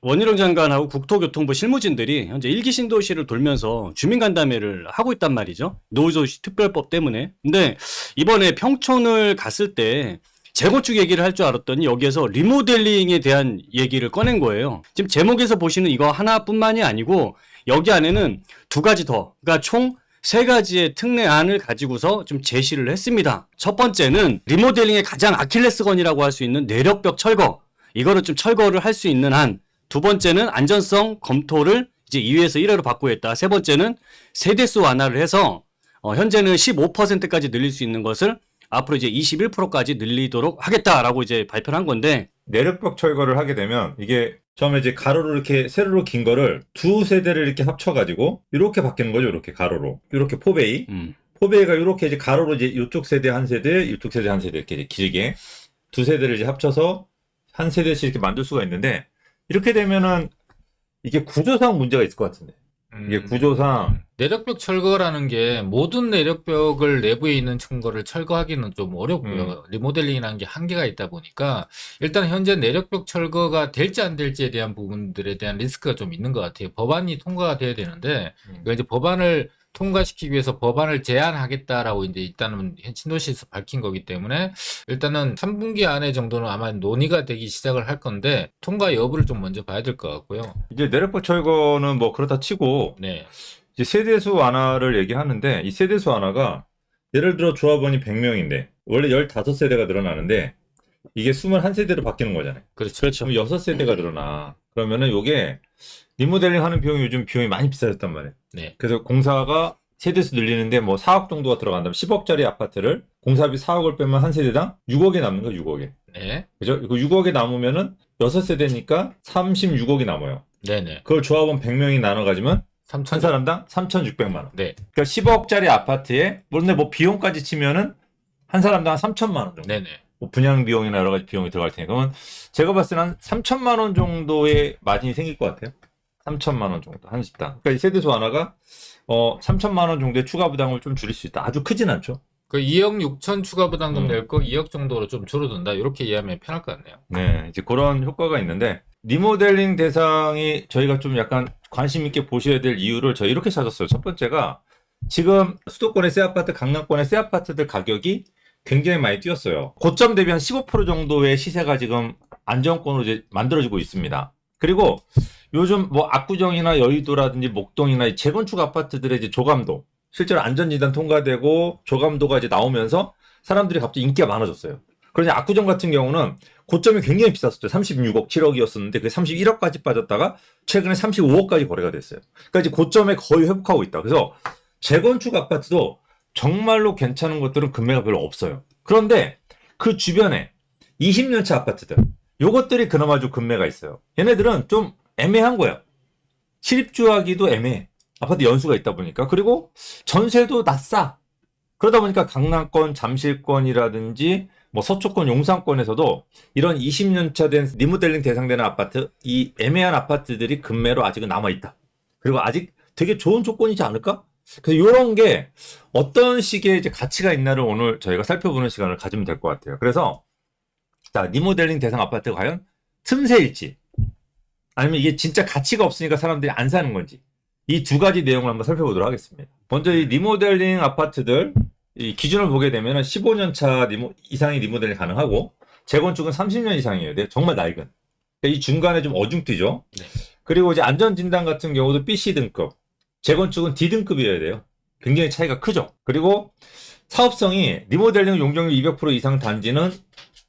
원희룡 장관하고 국토교통부 실무진들이 현재 1기 신도시를 돌면서 주민간담회를 하고 있단 말이죠. 노후도시 특별법 때문에. 근데 이번에 평촌을 갔을 때 재건축 얘기를 할 줄 알았더니 여기에서 리모델링에 대한 얘기를 꺼낸 거예요. 지금 제목에서 보시는 이거 하나뿐만이 아니고 여기 안에는 두 가지 더, 그러니까 총 세 가지의 특례안을 가지고서 좀 제시를 했습니다. 첫 번째는 리모델링의 가장 아킬레스건이라고 할 수 있는 내력벽 철거. 이거를 좀 철거를 할 수 있는 한. 두 번째는 안전성 검토를 이제 2회에서 1회로 바꾸겠다. 세 번째는 세대수 완화를 해서 현재는 15%까지 늘릴 수 있는 것을 앞으로 이제 21%까지 늘리도록 하겠다라고 이제 발표를 한 건데, 내력벽 철거를 하게 되면 이게 처음에 이제 가로로 이렇게 세로로 긴 거를 두 세대를 이렇게 합쳐가지고 이렇게 바뀌는 거죠. 이렇게 가로로. 이렇게 포베이. 포베이가 이렇게 이제 가로로 이제 이쪽 세대 한 세대, 이쪽 세대 한 세대 이렇게 이제 길게 두 세대를 이제 합쳐서 한 세대씩 이렇게 만들 수가 있는데, 이렇게 되면은 이게 구조상 문제가 있을 것 같은데. 이게 구조상 내력벽 철거라는 게 모든 내력벽을 내부에 있는 층거를 철거하기는 좀 어렵고요. 리모델링이라는 게 한계가 있다 보니까 일단 현재 내력벽 철거가 될지 안 될지에 대한 부분들에 대한 리스크가 좀 있는 것 같아요. 법안이 통과가 돼야 되는데 그러니까 이제 법안을 통과시키기 위해서 법안을 제안하겠다라고 이제 일단은 신도시에서 밝힌 거기 때문에 일단은 3분기 안에 정도는 아마 논의가 되기 시작을 할 건데 통과 여부를 좀 먼저 봐야 될 것 같고요. 이제 내력벽 철거는 뭐 그렇다 치고 네. 이제 세대수 완화를 얘기하는데, 이 세대수 완화가 예를 들어 조합원이 100명인데 원래 15세대가 늘어나는데 이게 21세대로 바뀌는 거잖아요. 그렇죠. 그럼 6세대가 늘어나. 그러면은 요게 리모델링 하는 비용이 요즘 비용이 많이 비싸졌단 말이에요. 네. 그래서 공사가 세대수 늘리는데 뭐 4억 정도가 들어간다면 10억짜리 아파트를 공사비 4억을 빼면 한 세대당 6억이 남는 거 6억에. 네. 그죠? 그 6억에 남으면은 6세대니까 36억이 남아요. 네네. 그걸 조합원 100명이 나눠 가지면 한 3천. 사람당 3,600만 원. 네. 그러니까 10억짜리 아파트에 물론 뭐 비용까지 치면은 한 사람당 한 3천만 원 정도. 네네. 뭐 분양 비용이나 여러 가지 비용이 들어갈 테니까. 그러면 제가 봤을 때는 한 3천만 원 정도의 마진이 생길 것 같아요. 3천만 원 정도 한 집당. 그러니까 이 세대수 하나가 3천만 원 정도의 추가 부담을 좀 줄일 수 있다. 아주 크진 않죠. 그 2억 6천 추가 부담금 낼 거 2억 정도로 좀 줄어든다. 이렇게 이해하면 편할 것 같네요. 네, 이제 그런 효과가 있는데, 리모델링 대상이 저희가 좀 약간 관심 있게 보셔야 될 이유를 저희 이렇게 찾았어요. 첫 번째가 지금 수도권의 새 아파트, 강남권의 새 아파트들 가격이 굉장히 많이 뛰었어요. 고점 대비 한 15% 정도의 시세가 지금 안정권으로 이제 만들어지고 있습니다. 그리고 요즘 뭐 압구정이나 여의도라든지 목동이나 이 재건축 아파트들의 이제 조감도, 실제로 안전진단 통과되고 조감도가 이제 나오면서 사람들이 갑자기 인기가 많아졌어요. 그러니 압구정 같은 경우는 고점이 굉장히 비쌌었죠. 36억, 7억이었었는데 그게 31억까지 빠졌다가 최근에 35억까지 거래가 됐어요. 그러니까 이제 고점에 거의 회복하고 있다. 그래서 재건축 아파트도 정말로 괜찮은 것들은 금매가 별로 없어요. 그런데 그 주변에 20년차 아파트들, 요것들이 그나마 좀 금매가 있어요. 얘네들은 좀 애매한 거야. 실입주하기도 애매해. 아파트 연수가 있다 보니까. 그리고 전세도 낮싸. 그러다 보니까 강남권, 잠실권이라든지 뭐 서초권, 용산권에서도 이런 20년차 된 리모델링 대상되는 아파트, 이 애매한 아파트들이 금매로 아직은 남아있다. 그리고 아직 되게 좋은 조건이지 않을까? 그래서 이런 게 어떤 식의 이제 가치가 있나를 오늘 저희가 살펴보는 시간을 가지면 될 것 같아요. 그래서 자, 리모델링 대상 아파트가 과연 틈새일지, 아니면 이게 진짜 가치가 없으니까 사람들이 안 사는 건지, 이 두 가지 내용을 한번 살펴보도록 하겠습니다. 먼저 이 리모델링 아파트들 이 기준을 보게 되면 15년 차 이상의 리모델링 가능하고, 재건축은 30년 이상이어야 돼요. 정말 낡은. 그러니까 이 중간에 좀 어중뛰죠. 네. 그리고 이제 안전진단 같은 경우도 BC 등급, 재건축은 D 등급이어야 돼요. 굉장히 차이가 크죠. 그리고 사업성이 리모델링 용적률 200% 이상 단지는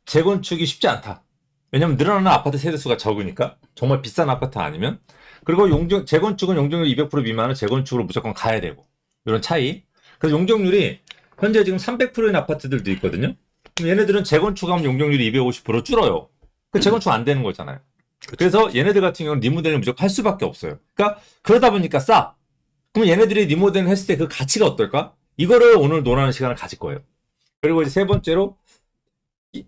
재건축이 쉽지 않다. 왜냐면 늘어나는 아파트 세대수가 적으니까, 정말 비싼 아파트 아니면. 그리고 재건축은 용적률 200% 미만은 재건축으로 무조건 가야 되고, 이런 차이. 그래서 용적률이 현재 지금 300%인 아파트들도 있거든요. 그럼 얘네들은 재건축하면 용적률이 250% 줄어요. 그 재건축 안 되는 거잖아요. 그래서 얘네들 같은 경우는 리모델링 무조건 할 수밖에 없어요. 그러니까 그러다 보니까 싸. 그럼 얘네들이 리모델링 했을 때 그 가치가 어떨까? 이거를 오늘 논하는 시간을 가질 거예요. 그리고 이제 세 번째로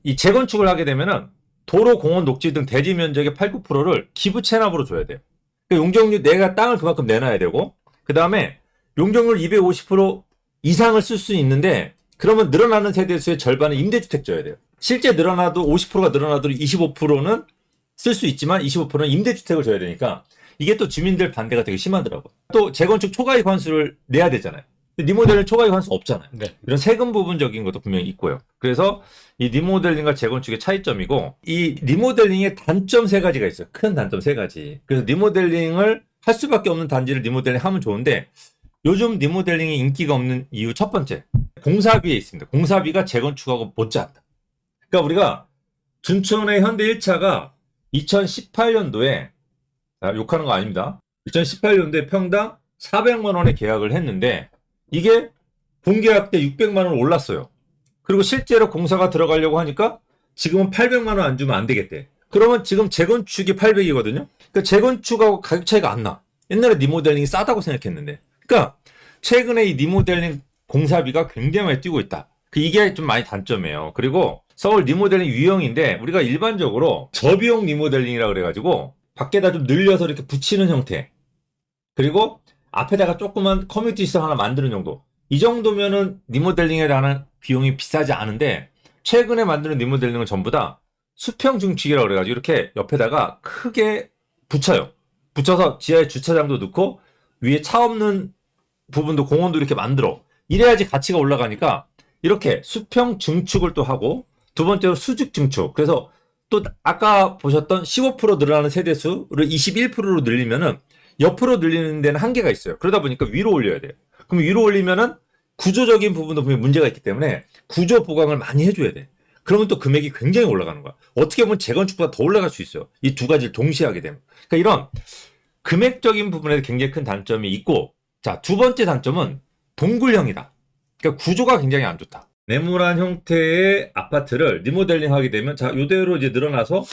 이 재건축을 하게 되면은 도로, 공원, 녹지 등 대지 면적의 8, 9%를 기부 체납으로 줘야 돼요. 그러니까 용적률, 내가 땅을 그만큼 내놔야 되고, 그 다음에 용적률 250% 이상을 쓸 수 있는데, 그러면 늘어나는 세대수의 절반은 임대주택 줘야 돼요. 실제 늘어나도 50%가 늘어나도 25%는 쓸 수 있지만 25%는 임대주택을 줘야 되니까 이게 또 주민들 반대가 되게 심하더라고요. 또 재건축 초과이익 환수를 내야 되잖아요. 리모델링 초과이익 환수 없잖아요. 네. 이런 세금 부분적인 것도 분명히 있고요. 그래서 이 리모델링과 재건축의 차이점이고, 이 리모델링의 단점 세 가지가 있어요. 큰 단점 세 가지. 그래서 리모델링을 할 수밖에 없는 단지를 리모델링 하면 좋은데, 요즘 리모델링이 인기가 없는 이유 첫 번째, 공사비에 있습니다. 공사비가 재건축하고 못지않다. 그러니까 우리가 둔촌의 현대 1차가 2018년도에, 욕하는 거 아닙니다. 2018년도에 평당 400만 원에 계약을 했는데, 이게 본계약 때 600만 원 올랐어요. 그리고 실제로 공사가 들어가려고 하니까 지금은 800만 원 안 주면 안 되겠대. 그러면 지금 재건축이 800이거든요. 그러니까 재건축하고 가격 차이가 안 나. 옛날에 리모델링이 싸다고 생각했는데. 그러니까 최근에 이 리모델링 공사비가 굉장히 많이 뛰고 있다. 이게 좀 많이 단점이에요. 그리고 서울 리모델링 유형인데 우리가 일반적으로 저비용 리모델링이라고 그래가지고 밖에다 좀 늘려서 이렇게 붙이는 형태. 그리고 앞에다가 조그만 커뮤니티 시설 하나 만드는 정도. 이 정도면은 리모델링에 대한 비용이 비싸지 않은데, 최근에 만드는 리모델링은 전부 다 수평 중축이라고 그래가지고 이렇게 옆에다가 크게 붙여요. 붙여서 지하에 주차장도 넣고 위에 차 없는 부분도 공원도 이렇게 만들어. 이래야지 가치가 올라가니까 이렇게 수평 중축을 또 하고, 두 번째로 수직 중축. 그래서 또 아까 보셨던 15% 늘어나는 세대수를 21%로 늘리면은 옆으로 늘리는 데는 한계가 있어요. 그러다 보니까 위로 올려야 돼요. 그럼 위로 올리면은 구조적인 부분도 분명히 문제가 있기 때문에 구조 보강을 많이 해줘야 돼. 그러면 또 금액이 굉장히 올라가는 거야. 어떻게 보면 재건축보다 더 올라갈 수 있어요. 이 두 가지를 동시에 하게 되면. 그러니까 이런 금액적인 부분에 굉장히 큰 단점이 있고, 자, 두 번째 단점은 동굴형이다. 그러니까 구조가 굉장히 안 좋다. 네모난 형태의 아파트를 리모델링 하게 되면, 자, 요대로 이제 늘어나서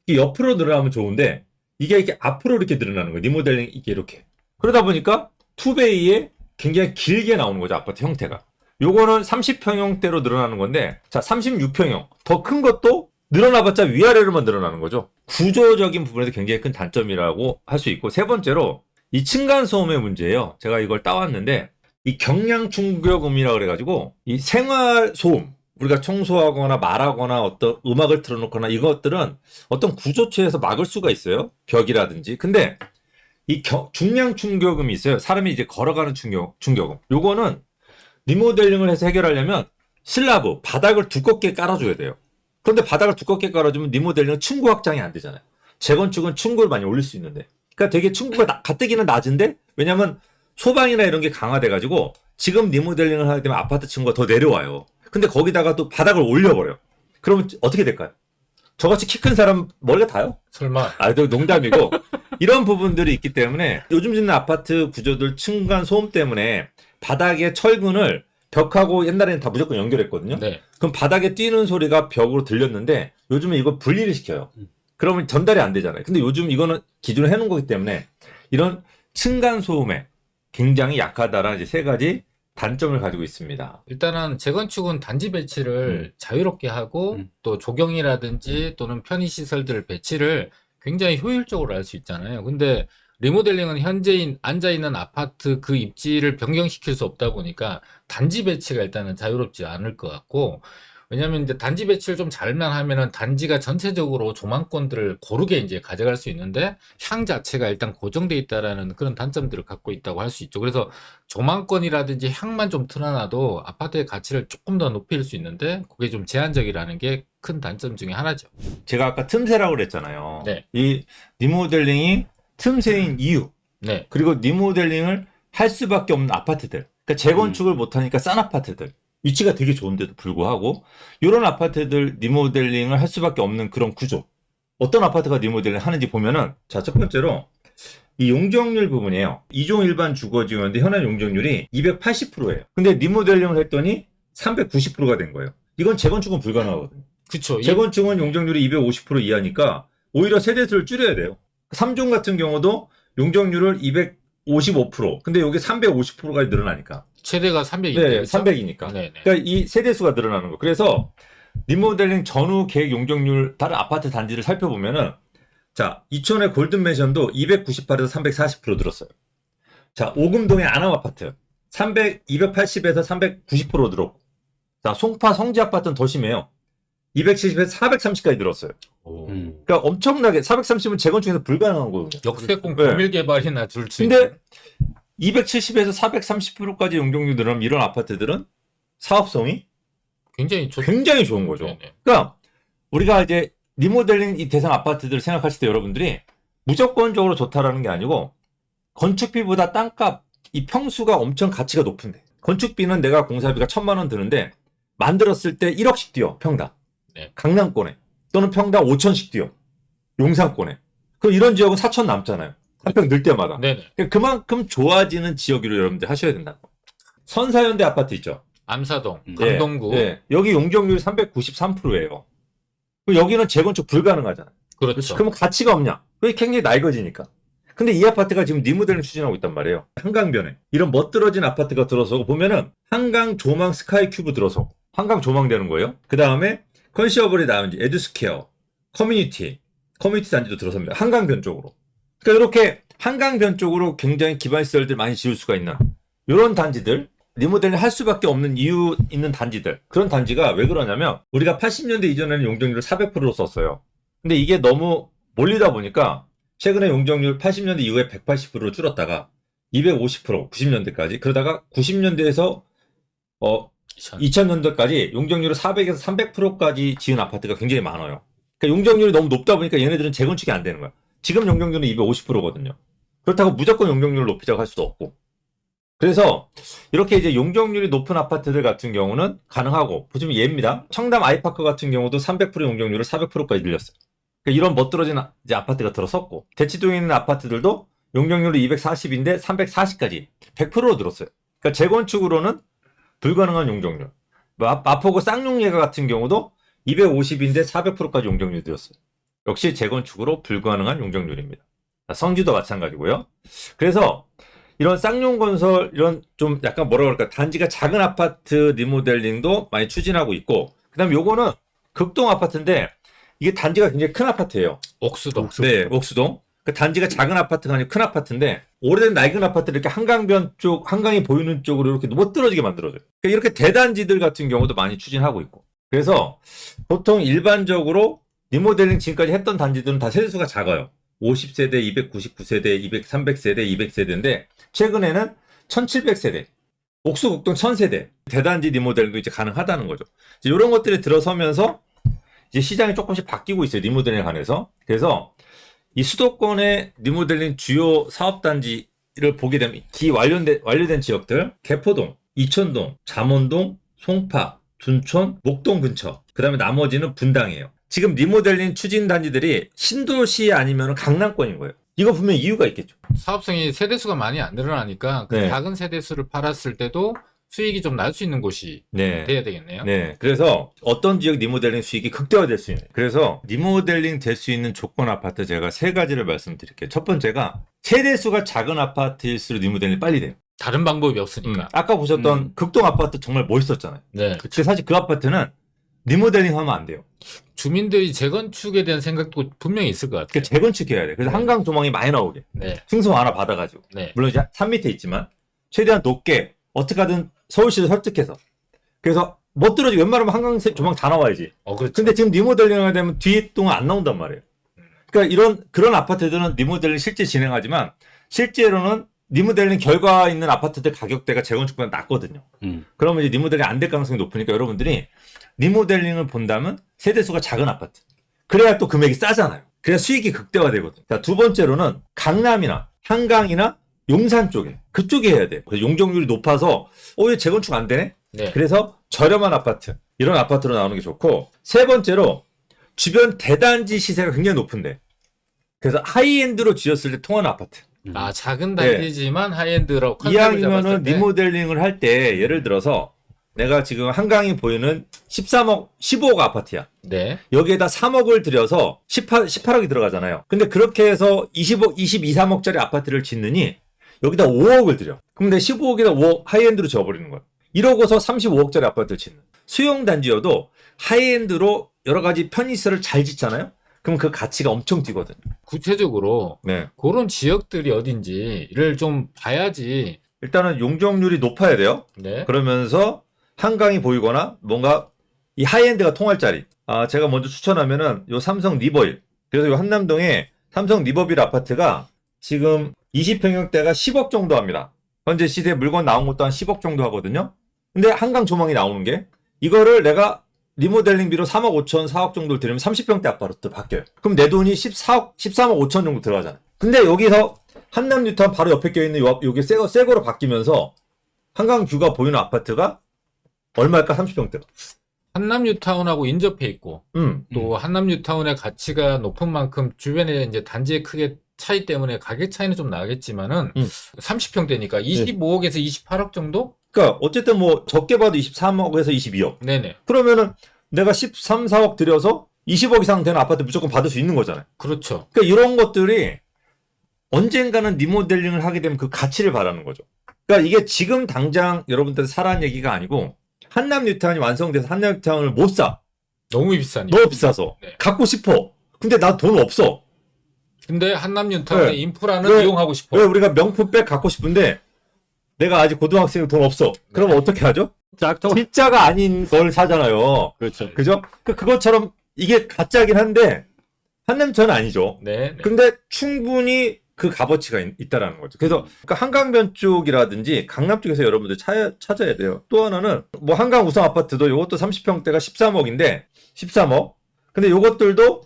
옆으로 늘어나면 좋은데, 이게 이렇게 앞으로 이렇게 늘어나는 거예요. 리모델링 이렇게. 그러다 보니까 투베이에 굉장히 길게 나오는 거죠. 아파트 형태가. 요거는 30평형대로 늘어나는 건데, 자, 36평형. 더 큰 것도 늘어나봤자 위아래로만 늘어나는 거죠. 구조적인 부분에서 굉장히 큰 단점이라고 할 수 있고, 세 번째로 이 층간소음의 문제예요. 제가 이걸 따왔는데, 이 경량충격음이라고 그래가지고 이 생활소음, 우리가 청소하거나 말하거나 어떤 음악을 틀어놓거나 이것들은 어떤 구조체에서 막을 수가 있어요. 벽이라든지. 근데 이 중량 충격음이 있어요. 사람이 이제 걸어가는 충격음. 요거는 리모델링을 해서 해결하려면 슬라브, 바닥을 두껍게 깔아줘야 돼요. 그런데 바닥을 두껍게 깔아주면 리모델링은 층고 확장이 안 되잖아요. 재건축은 층고를 많이 올릴 수 있는데. 그러니까 되게 층고가 가뜩이는 낮은데, 왜냐면 소방이나 이런 게 강화돼가지고 지금 리모델링을 하게 되면 아파트 층고가 더 내려와요. 근데 거기다가 또 바닥을 올려버려요. 그러면 어떻게 될까요? 저같이 키 큰 사람 머리가 다요? 설마. 농담이고 이런 부분들이 있기 때문에 요즘 짓는 아파트 구조들 층간 소음 때문에 바닥에 철근을 벽하고 옛날에는 다 무조건 연결했거든요. 네. 그럼 바닥에 뛰는 소리가 벽으로 들렸는데 요즘은 이거 분리를 시켜요. 그러면 전달이 안 되잖아요. 근데 요즘 이거는 기존에 해놓은 거기 때문에 이런 층간 소음에 굉장히 약하다라는 이제 세 가지 단점을 가지고 있습니다. 일단은 재건축은 단지 배치를 자유롭게 하고 또 조경이라든지 또는 편의시설들 배치를 굉장히 효율적으로 할 수 있잖아요. 근데 리모델링은 현재 앉아있는 아파트 그 입지를 변경시킬 수 없다 보니까 단지 배치가 일단은 자유롭지 않을 것 같고, 왜냐면 이제 단지 배치를 좀 잘만 하면은 단지가 전체적으로 조망권들을 고르게 이제 가져갈 수 있는데 향 자체가 일단 고정돼 있다라는 그런 단점들을 갖고 있다고 할 수 있죠. 그래서 조망권이라든지 향만 좀 틀어놔도 아파트의 가치를 조금 더 높일 수 있는데 그게 좀 제한적이라는 게 큰 단점 중에 하나죠. 제가 아까 틈새라고 그랬잖아요. 네. 이 리모델링이 틈새인 이유, 네. 그리고 리모델링을 할 수밖에 없는 아파트들, 그러니까 재건축을 못하니까 싼 아파트들, 위치가 되게 좋은데도 불구하고 이런 아파트들 리모델링을 할 수밖에 없는 그런 구조. 어떤 아파트가 리모델링을 하는지 보면은, 자, 첫 번째로 이 용적률 부분이에요. 2종 일반 주거지였는데 현황 용적률이 280%예요. 근데 리모델링을 했더니 390%가 된 거예요. 이건 재건축은 불가능하거든요. 그쵸. 재건축은 용적률이 250% 이하니까 오히려 세대수를 줄여야 돼요. 3종 같은 경우도 용적률을 255%. 근데 여기 350%까지 늘어나니까. 최대가 300인데. 네, 300이니까. 네네. 그러니까 이 세대수가 늘어나는 거. 그래서 리모델링 전후 계획 용적률 다른 아파트 단지를 살펴보면은, 자, 이천의 골든맨션도 298에서 340% 늘었어요. 자, 오금동의 아남 아파트 280에서 390% 늘었고, 자, 송파 성지 아파트는 더 심해요. 270에서 430까지 늘었어요. 오. 그러니까 엄청나게 430은 재건축에서 불가능한 거거든요. 역세권 네. 공밀 개발이나 둘 수 근데 있는. 270에서 430%까지 용적률 늘어나면 이런 아파트들은 사업성이 굉장히 굉장히 좋은 거죠. 네네. 그러니까 우리가 이제 리모델링 이 대상 아파트들을 생각하실 때 여러분들이 무조건적으로 좋다라는 게 아니고 건축비보다 땅값 이 평수가 엄청 가치가 높은데 건축비는 내가 공사비가 1,000만 원 드는데 만들었을 때 1억씩 뛰어 평당. 네. 강남권에 또는 평당 5천씩 뛰어 용산권에. 그럼 이런 지역은 4천 남잖아요. 한 평 늘 때마다. 네네. 그러니까 그만큼 좋아지는 지역으로 여러분들 하셔야 된다. 선사현대 아파트 있죠. 암사동, 네. 강동구. 네. 여기 용적률이 393%예요. 여기는 재건축 불가능하잖아요. 그렇죠. 그러면 가치가 없냐? 왜 굉장히 낡아지니까. 근데 이 아파트가 지금 리모델링 추진하고 있단 말이에요. 한강변에. 이런 멋들어진 아파트가 들어서고 보면은 한강 조망 스카이 큐브 들어서 한강 조망 되는 거예요. 그 다음에 컨시어블이 나온지 에듀스케어, 커뮤니티 단지도 들어섭니다. 한강변 쪽으로. 그러니까 이렇게 한강변 쪽으로 굉장히 기반 시설들 많이 지을 수가 있는 이런 단지들 리모델링 할 수밖에 없는 이유 있는 단지들. 그런 단지가 왜 그러냐면 우리가 80년대 이전에는 용적률을 400%로 썼어요. 근데 이게 너무 몰리다 보니까 최근에 용적률 80년대 이후에 180%로 줄었다가 250%, 90년대까지 그러다가 90년대에서 2000년대까지 용적률을 400에서 300%까지 지은 아파트가 굉장히 많아요. 그러니까 용적률이 너무 높다 보니까 얘네들은 재건축이 안 되는 거야. 지금 용적률은 250%거든요. 그렇다고 무조건 용적률을 높이자고 할 수도 없고. 그래서 이렇게 이제 용적률이 높은 아파트들 같은 경우는 가능하고 보시면 얘입니다. 청담 아이파크 같은 경우도 300% 용적률을 400%까지 늘렸어요. 그러니까 이런 멋들어진 이제 아파트가 들어섰고 대치동에 있는 아파트들도 용적률이 240인데 340까지 100%로 늘었어요. 그러니까 재건축으로는 불가능한 용적률. 마포구 쌍용예가 같은 경우도 250인데 400%까지 용적률이 늘었어요. 역시 재건축으로 불가능한 용적률입니다. 성지도 마찬가지고요. 그래서 이런 쌍용건설 이런 좀 약간 뭐라 그럴까 단지가 작은 아파트 리모델링도 많이 추진하고 있고 그다음에 요거는 극동 아파트인데 이게 단지가 굉장히 큰 아파트예요. 옥수동. 네, 옥수동. 그 단지가 작은 아파트가 아니고 큰 아파트인데 오래된 낡은 아파트를 이렇게 한강변 쪽 한강이 보이는 쪽으로 이렇게 멋들어지게 만들어줘요. 그러니까 이렇게 대단지들 같은 경우도 많이 추진하고 있고 그래서 보통 일반적으로 리모델링 지금까지 했던 단지들은 다 세대수가 작아요. 50세대, 299세대, 300세대, 200세대인데 최근에는 1700세대, 옥수국동 1000세대 대단지 리모델링도 이제 가능하다는 거죠. 이제 이런 것들이 들어서면서 이제 시장이 조금씩 바뀌고 있어요. 리모델링에 관해서. 그래서 이 수도권의 리모델링 주요 사업단지를 보게 되면 완료된 지역들 개포동, 이천동, 잠원동, 송파, 둔촌, 목동 근처 그 다음에 나머지는 분당이에요. 지금 리모델링 추진 단지들이 신도시 아니면 강남권인 거예요. 이거 분명히 이유가 있겠죠. 사업성이 세대수가 많이 안 늘어나니까 그 네. 작은 세대수를 팔았을 때도 수익이 좀 날 수 있는 곳이 네. 돼야 되겠네요. 네. 그래서 어떤 지역 리모델링 수익이 극대화될 수 있는. 그래서 리모델링 될 수 있는 조건 아파트 제가 세 가지를 말씀드릴게요. 첫 번째가 세대수가 작은 아파트일수록 리모델링이 빨리 돼요. 다른 방법이 없으니까. 아까 보셨던 극동 아파트 정말 멋있었잖아요. 네. 근데 사실 그 아파트는 리모델링 하면 안 돼요. 주민들이 재건축에 대한 생각도 분명히 있을 것 같아요. 그러니까 재건축해야 돼. 그래서 네. 한강 조망이 많이 나오게. 네. 층성 하나 받아가지고. 네. 물론 이제 산 밑에 있지만 최대한 높게 어떻게 하든 서울시를 설득해서. 그래서 멋들어지게 웬만하면 한강 조망 다 나와야지. 그렇죠. 근데 지금 리모델링을 되면 뒤에 동안 안 나온단 말이에요. 그러니까 그런 아파트들은 리모델링 실제 진행하지만 실제로는 리모델링 결과 있는 아파트들 가격대가 재건축보다 낮거든요. 그러면 이제 리모델링 안 될 가능성이 높으니까 여러분들이 리모델링을 본다면 세대수가 작은 아파트. 그래야 또 금액이 싸잖아요. 그래야 수익이 극대화되거든요. 자, 두 번째로는 강남이나 한강이나 용산 쪽에 그쪽에 해야 돼요. 그래서 용적률이 높아서 왜 재건축 안 되네? 네. 그래서 저렴한 아파트 이런 아파트로 나오는 게 좋고 세 번째로 주변 대단지 시세가 굉장히 높은데 그래서 하이엔드로 지었을 때 통하는 아파트. 작은 단지지만 하이엔드로 컨셉을 이왕이면은 잡았을 때 리모델링을 할 때 예를 들어서 내가 지금 한강이 보이는 13억, 15억 아파트야. 네. 여기에다 3억을 들여서 18억이 들어가잖아요. 근데 그렇게 해서 20억, 22, 3억짜리 아파트를 짓느니 여기다 5억을 들여. 그럼 내 15억에다 5억 하이엔드로 지어버리는 거야. 이러고서 35억짜리 아파트를 짓는. 수용 단지여도 하이엔드로 여러 가지 편의시설을 잘 짓잖아요. 그럼 그 가치가 엄청 뛰거든. 구체적으로 네. 그런 지역들이 어딘지를 좀 봐야지. 일단은 용적률이 높아야 돼요. 네. 그러면서 한강이 보이거나 뭔가 이 하이엔드가 통할 자리. 제가 먼저 추천하면은 요 삼성 리버일. 그래서 요 한남동에 삼성 리버빌 아파트가 지금 20평형대가 10억 정도 합니다. 현재 시세에 물건 나온 것도 한 10억 정도 하거든요. 근데 한강 조망이 나오는 게 이거를 내가 리모델링비로 3억 5천, 4억 정도를 들이면 30평대 아파트 바뀌어요. 그럼 내 돈이 13억 5천 정도 들어가잖아요. 근데 여기서 한남 뉴타운 바로 옆에 껴있는 요게 새 거로 바뀌면서 한강 뷰가 보이는 아파트가 얼마일까? 30평대가. 한남 뉴타운하고 인접해 있고 또 한남 뉴타운의 가치가 높은 만큼 주변에 이제 단지의 크게 차이 때문에 가격 차이는 좀 나겠지만은 30평대니까 25억에서 28억 정도? 그러니까 어쨌든 뭐 적게 봐도 23억에서 22억. 네네. 그러면은 내가 13, 4억 들여서 20억 이상 되는 아파트 무조건 받을 수 있는 거잖아요. 그렇죠. 그러니까 이런 것들이 언젠가는 리모델링을 하게 되면 그 가치를 바라는 거죠. 그러니까 이게 지금 당장 여러분들 사라는 얘기가 아니고 한남 뉴타운이 완성돼서 한남 뉴타운을 못 사. 너무 비싸니까. 너무 비싸서. 네. 갖고 싶어. 근데 나 돈 없어. 근데 한남 뉴타운의 네. 인프라는 왜? 이용하고 싶어. 왜 우리가 명품백 갖고 싶은데 내가 아직 고등학생이 돈 없어. 그러면 어떻게 하죠? 짝퉁. 진짜가 아닌 걸 사잖아요. 그렇죠. 그죠? 그것처럼 이게 가짜긴 한데 한남 뉴타운은 아니죠. 네. 네. 근데 충분히 그 값어치가 있다라는 거죠. 그래서 그러니까 한강변 쪽이라든지 강남 쪽에서 여러분들 찾아야 돼요. 또 하나는 뭐 한강 우성 아파트도 이것도 30평대가 13억인데 13억. 근데 이것들도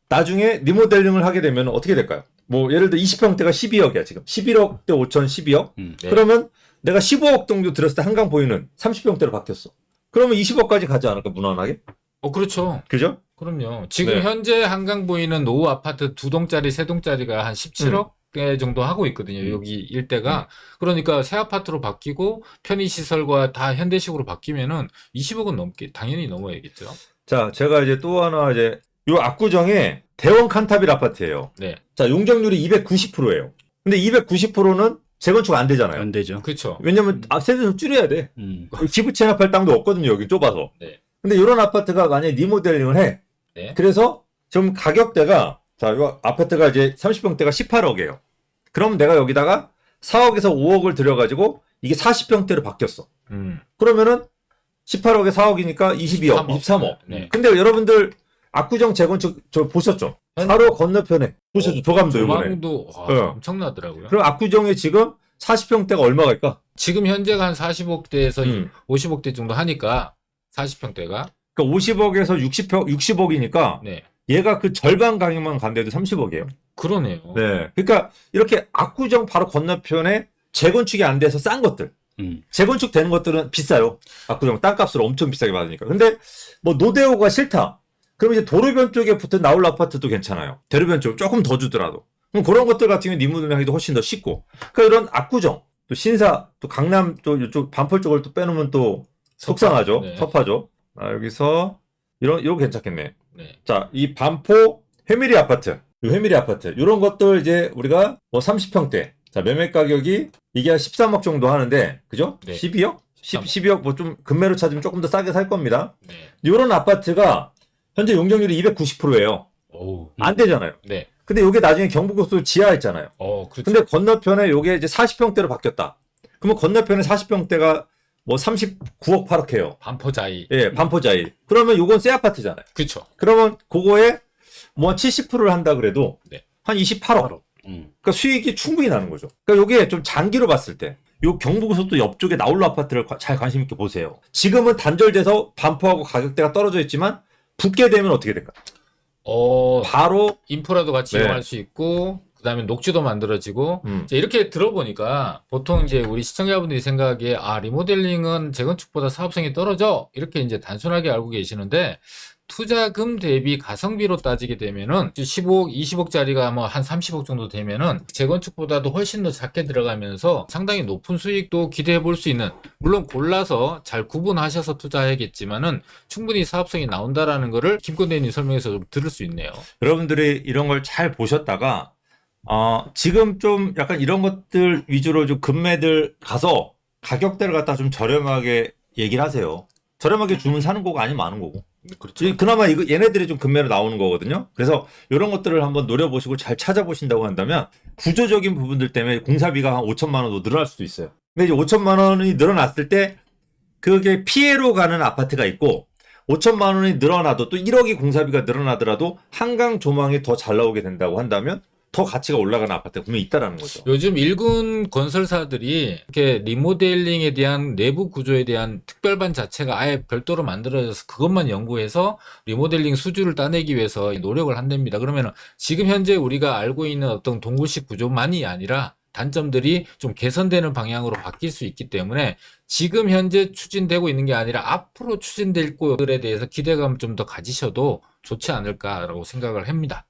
나중에 리모델링을 하게 되면 어떻게 될까요? 뭐 예를 들어 20평대가 12억이야 지금. 11억대 5천 12억. 네. 그러면 내가 15억 정도 들였을 때 한강 보이는 30평대로 바뀌었어. 그러면 20억까지 가지 않을까 무난하게? 그렇죠. 그죠? 그럼요. 지금 네. 현재 한강 보이는 노후 아파트 2동짜리, 3동짜리가 한 17억 대 정도 하고 있거든요. 여기 일대가. 그러니까 새 아파트로 바뀌고 편의시설과 다 현대식으로 바뀌면은 20억은 넘게 당연히 넘어야겠죠. 자, 제가 이제 또 하나 이제 요 압구정에 대원 칸타빌 아파트예요. 네. 자, 용적률이 290%예요. 근데 290%는 재건축 안 되잖아요. 안 되죠. 그렇죠. 왜냐면 세대 좀 줄여야 돼. 기부 체납할 땅도 없거든요. 여기 좁아서. 네. 근데 이런 아파트가 만약에 리모델링을 해. 네. 그래서 지금 가격대가 자, 요 아파트가 이제 30평대가 18억이에요. 그럼 내가 여기다가 4억에서 5억을 들여가지고 이게 40평대로 바뀌었어. 그러면은 18억에 4억이니까 22억, 23억. 네. 근데 여러분들 압구정 재건축 저 보셨죠? 바로 건너편에 보셨죠? 조감도 이번에. 조망도 와, 네. 엄청나더라고요. 그럼 압구정에 지금 40평대가 얼마일까? 지금 현재가 한 40억대에서 음. 50억대 정도 하니까 40평대가 그러니까 50억에서 60억이니까 네. 얘가 그 절반 가격만 간데도 30억이에요. 그러네요. 네. 그러니까 이렇게 압구정 바로 건너편에 재건축이 안 돼서 싼 것들. 재건축 되는 것들은 비싸요. 압구정 땅값을 엄청 비싸게 받으니까. 근데 뭐 노대호가 싫다. 그럼 이제 도로변 쪽에 붙은 나홀 아파트도 괜찮아요. 대로변 쪽 조금 더 주더라도. 그럼 그런 것들 같은 경우는 리모델링하기도 훨씬 더 쉽고. 그러니까 이런 압구정, 또 신사, 또 강남 또 이쪽 반포 쪽을 또 빼놓으면 또 속상하죠. 네. 섭하죠. 여기서 이거 괜찮겠네. 네. 자, 이 반포 회미리 아파트, 회미리 아파트, 이런 것들 이제 우리가 뭐 30평대, 자, 매매 가격이 이게 한 13억 정도 하는데, 그죠? 네. 12억? 12억, 뭐 좀 금매로 찾으면 조금 더 싸게 살 겁니다. 네. 이런 아파트가 현재 용적률이 290%예요. 오. 안 되잖아요. 네. 근데 이게 나중에 경부고속도로 지하했잖아요. 그렇죠. 근데 건너편에 이게 이제 40평대로 바뀌었다. 그러면 건너편에 40평대가 뭐 39억 8억 해요. 반포자이. 예, 반포자이. 그러면 요건 새 아파트잖아요. 그렇죠. 그러면 그거에 뭐 70%를 한다 그래도 네. 한 28억. 그러니까 수익이 충분히 나는 거죠. 그러니까 요게 좀 장기로 봤을 때 요 경부고속도로 옆쪽에 나홀로 아파트를 잘 관심 있게 보세요. 지금은 단절돼서 반포하고 가격대가 떨어져 있지만 붙게 되면 어떻게 될까? 바로 인프라도 같이 네. 이용할 수 있고 그다음에 녹지도 만들어지고 음. 이렇게 들어보니까 보통 이제 우리 시청자분들이 생각하기에 리모델링은 재건축보다 사업성이 떨어져 이렇게 이제 단순하게 알고 계시는데 투자금 대비 가성비로 따지게 되면은 15억, 20억짜리가 뭐 한 30억 정도 되면은 재건축보다도 훨씬 더 작게 들어가면서 상당히 높은 수익도 기대해 볼 수 있는, 물론 골라서 잘 구분하셔서 투자해야겠지만은 충분히 사업성이 나온다라는 거를 김권 대리님 설명해서 좀 들을 수 있네요. 여러분들이 이런 걸 잘 보셨다가 지금 좀 약간 이런 것들 위주로 좀 금매들 가서 가격대를 갖다 좀 저렴하게 얘기를 하세요. 저렴하게 주면 사는 거고 아니면 마는 거고. 그렇죠. 그나마 이거 얘네들이 좀 금매로 나오는 거거든요. 그래서 이런 것들을 한번 노려보시고 잘 찾아보신다고 한다면 구조적인 부분들 때문에 공사비가 한 5천만 원도 늘어날 수도 있어요. 근데 이제 5천만 원이 늘어났을 때 그게 피해로 가는 아파트가 있고 5천만 원이 늘어나도 또 1억이 공사비가 늘어나더라도 한강 조망이 더 잘 나오게 된다고 한다면 더 가치가 올라가는 아파트가 분명히 있다라는 거죠. 요즘 일군 건설사들이 이렇게 리모델링에 대한 내부 구조에 대한 특별반 자체가 아예 별도로 만들어져서 그것만 연구해서 리모델링 수주를 따내기 위해서 노력을 한답니다. 그러면 지금 현재 우리가 알고 있는 어떤 동굴식 구조만이 아니라 단점들이 좀 개선되는 방향으로 바뀔 수 있기 때문에 지금 현재 추진되고 있는 게 아니라 앞으로 추진될 곳들에 대해서 기대감 좀 더 가지셔도 좋지 않을까라고 생각을 합니다.